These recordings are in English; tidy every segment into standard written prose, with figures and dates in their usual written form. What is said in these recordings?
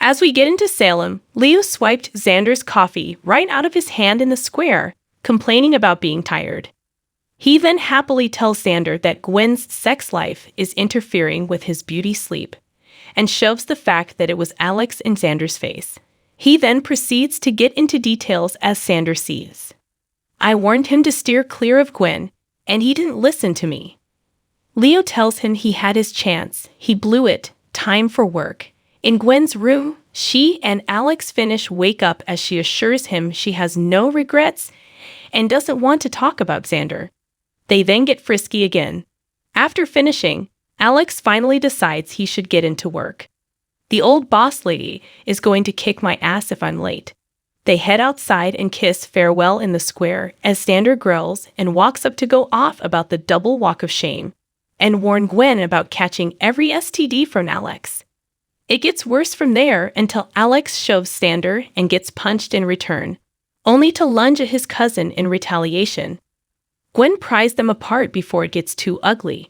As we get into Salem, Leo swiped Xander's coffee right out of his hand in the square, complaining about being tired. He then happily tells Xander that Gwen's sex life is interfering with his beauty sleep, and shoves the fact that it was Alex in Xander's face. He then proceeds to get into details as Xander sees. I warned him to steer clear of Gwen, and he didn't listen to me. Leo tells him he had his chance, he blew it, time for work. In Gwen's room, she and Alex wake up as she assures him she has no regrets and doesn't want to talk about Xander. They then get frisky again. After finishing, Alex finally decides he should get into work. The old boss lady is going to kick my ass if I'm late. They head outside and kiss farewell in the square as Xander growls and walks up to go off about the double walk of shame and warn Gwen about catching every STD from Alex. It gets worse from there until Alex shoves Xander and gets punched in return, only to lunge at his cousin in retaliation. Gwen pries them apart before it gets too ugly,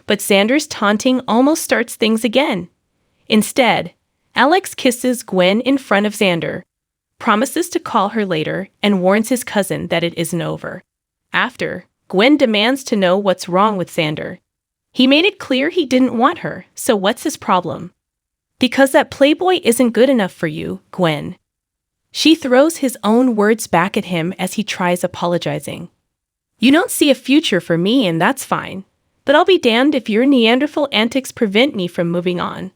but Xander's taunting almost starts things again. Instead, Alex kisses Gwen in front of Xander, promises to call her later, and warns his cousin that it isn't over. After, Gwen demands to know what's wrong with Xander. He made it clear he didn't want her, so what's his problem? Because that playboy isn't good enough for you, Gwen. She throws his own words back at him as he tries apologizing. You don't see a future for me, and that's fine, but I'll be damned if your Neanderthal antics prevent me from moving on.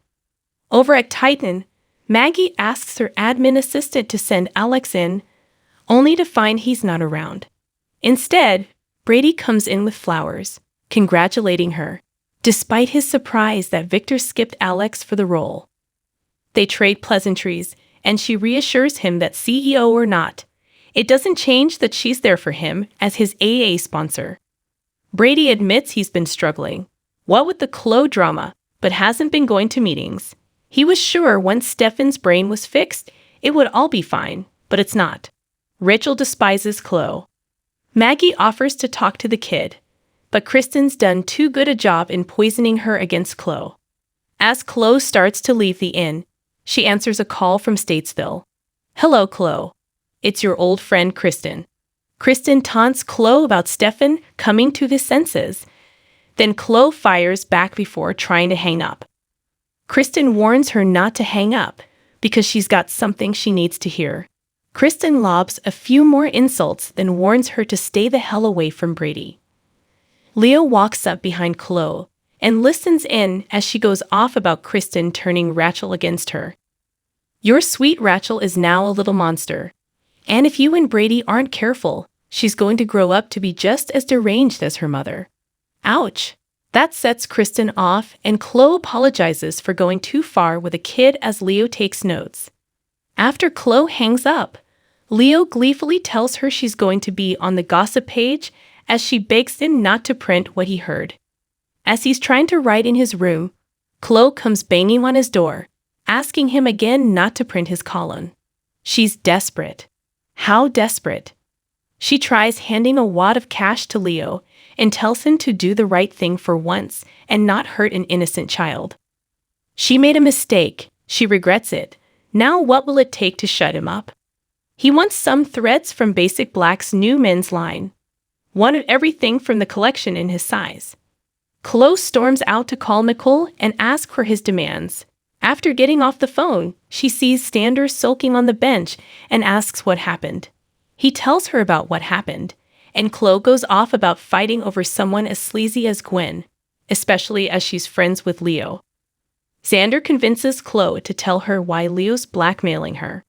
Over at Titan, Maggie asks her admin assistant to send Alex in, only to find he's not around. Instead, Brady comes in with flowers, congratulating her, despite his surprise that Victor skipped Alex for the role. They trade pleasantries, and she reassures him that CEO or not, it doesn't change that she's there for him as his AA sponsor. Brady admits he's been struggling, what with the Chloe drama, but hasn't been going to meetings. He was sure once Stefan's brain was fixed, it would all be fine, but it's not. Rachel despises Chloe. Maggie offers to talk to the kid, but Kristen's done too good a job in poisoning her against Chloe. As Chloe starts to leave the inn, she answers a call from Statesville. Hello, Chloe. It's your old friend Kristen. Kristen taunts Chloe about Stefan coming to his senses. Then Chloe fires back before trying to hang up. Kristen warns her not to hang up because she's got something she needs to hear. Kristen lobs a few more insults, then warns her to stay the hell away from Brady. Leo walks up behind Chloe and listens in as she goes off about Kristen turning Rachel against her. Your sweet Rachel is now a little monster. And if you and Brady aren't careful, she's going to grow up to be just as deranged as her mother. Ouch. That sets Kristen off, and Chloe apologizes for going too far with a kid as Leo takes notes. After Chloe hangs up, Leo gleefully tells her she's going to be on the gossip page as she begs him not to print what he heard. As he's trying to write in his room, Chloe comes banging on his door, asking him again not to print his column. She's desperate. How desperate? She tries handing a wad of cash to Leo and tells him to do the right thing for once and not hurt an innocent child. She made a mistake. She regrets it. Now what will it take to shut him up? He wants some threads from Basic Black's new men's line. Wanted everything from the collection in his size. Chloe storms out to call Nicole and ask for his demands. After getting off the phone, she sees Stander sulking on the bench and asks what happened. He tells her about what happened, and Chloe goes off about fighting over someone as sleazy as Gwen, especially as she's friends with Leo. Xander convinces Chloe to tell her why Leo's blackmailing her.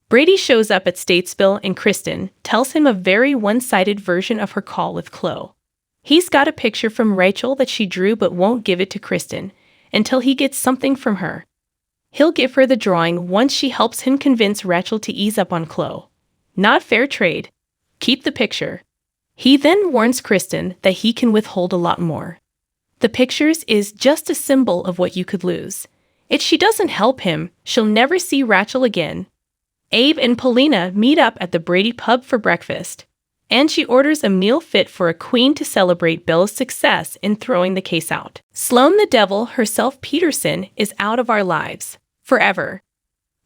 Brady shows up at Statesville and Kristen tells him a very one-sided version of her call with Chloe. He's got a picture from Rachel that she drew but won't give it to Kristen until he gets something from her. He'll give her the drawing once she helps him convince Rachel to ease up on Chloe. Not fair trade. Keep the picture. He then warns Kristen that he can withhold a lot more. The pictures is just a symbol of what you could lose. If she doesn't help him, she'll never see Rachel again. Abe and Paulina meet up at the Brady pub for breakfast, and she orders a meal fit for a queen to celebrate Bella's success in throwing the case out. Sloane the Devil herself Peterson is out of our lives. Forever.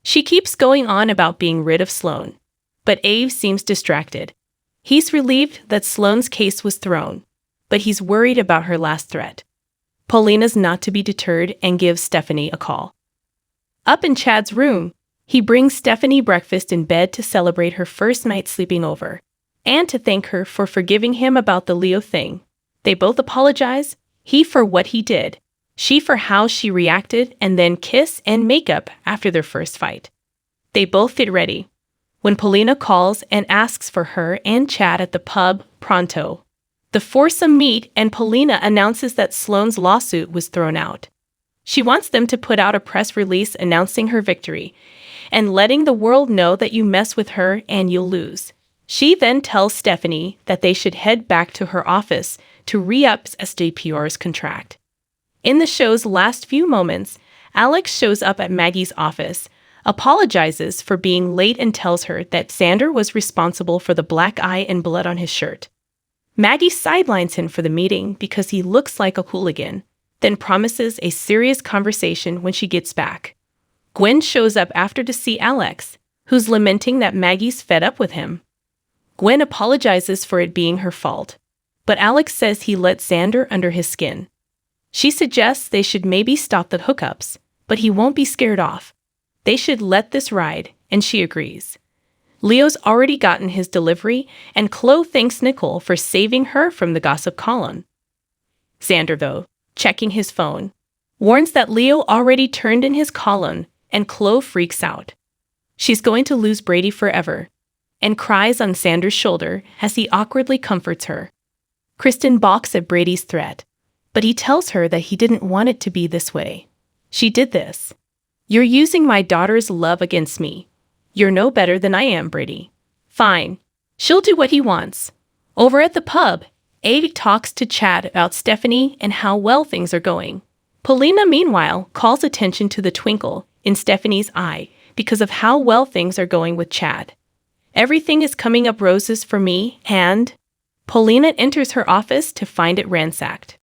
She keeps going on about being rid of Sloane, but Abe seems distracted. He's relieved that Sloane's case was thrown, but he's worried about her last threat. Paulina's not to be deterred and gives Stephanie a call. Up in Chad's room, he brings Stephanie breakfast in bed to celebrate her first night sleeping over, and to thank her for forgiving him about the Leo thing. They both apologize, he for what he did, she for how she reacted, and then kiss and make up after their first fight. They both get ready when Paulina calls and asks for her and Chad at the pub pronto. The foursome meet and Paulina announces that Sloane's lawsuit was thrown out. She wants them to put out a press release announcing her victory and letting the world know that you mess with her and you'll lose. She then tells Stephanie that they should head back to her office to re-up SJPR's contract. In the show's last few moments, Alex shows up at Maggie's office, apologizes for being late and tells her that Xander was responsible for the black eye and blood on his shirt. Maggie sidelines him for the meeting because he looks like a hooligan, then promises a serious conversation when she gets back. Gwen shows up after to see Alex, who's lamenting that Maggie's fed up with him. Gwen apologizes for it being her fault, but Alex says he let Xander under his skin. She suggests they should maybe stop the hookups, but he won't be scared off. They should let this ride, and she agrees. Leo's already gotten his delivery, and Chloe thanks Nicole for saving her from the gossip column. Xander, though, checking his phone, warns that Leo already turned in his column, and Chloe freaks out. She's going to lose Brady forever, and cries on Xander's shoulder as he awkwardly comforts her. Kristen balks at Brady's threat, but he tells her that he didn't want it to be this way. She did this. You're using my daughter's love against me. You're no better than I am, Brady. Fine. She'll do what he wants. Over at the pub, Abe talks to Chad about Stephanie and how well things are going. Paulina, meanwhile, calls attention to the twinkle in Stephanie's eye because of how well things are going with Chad. Everything is coming up roses for me, and Paulina enters her office to find it ransacked.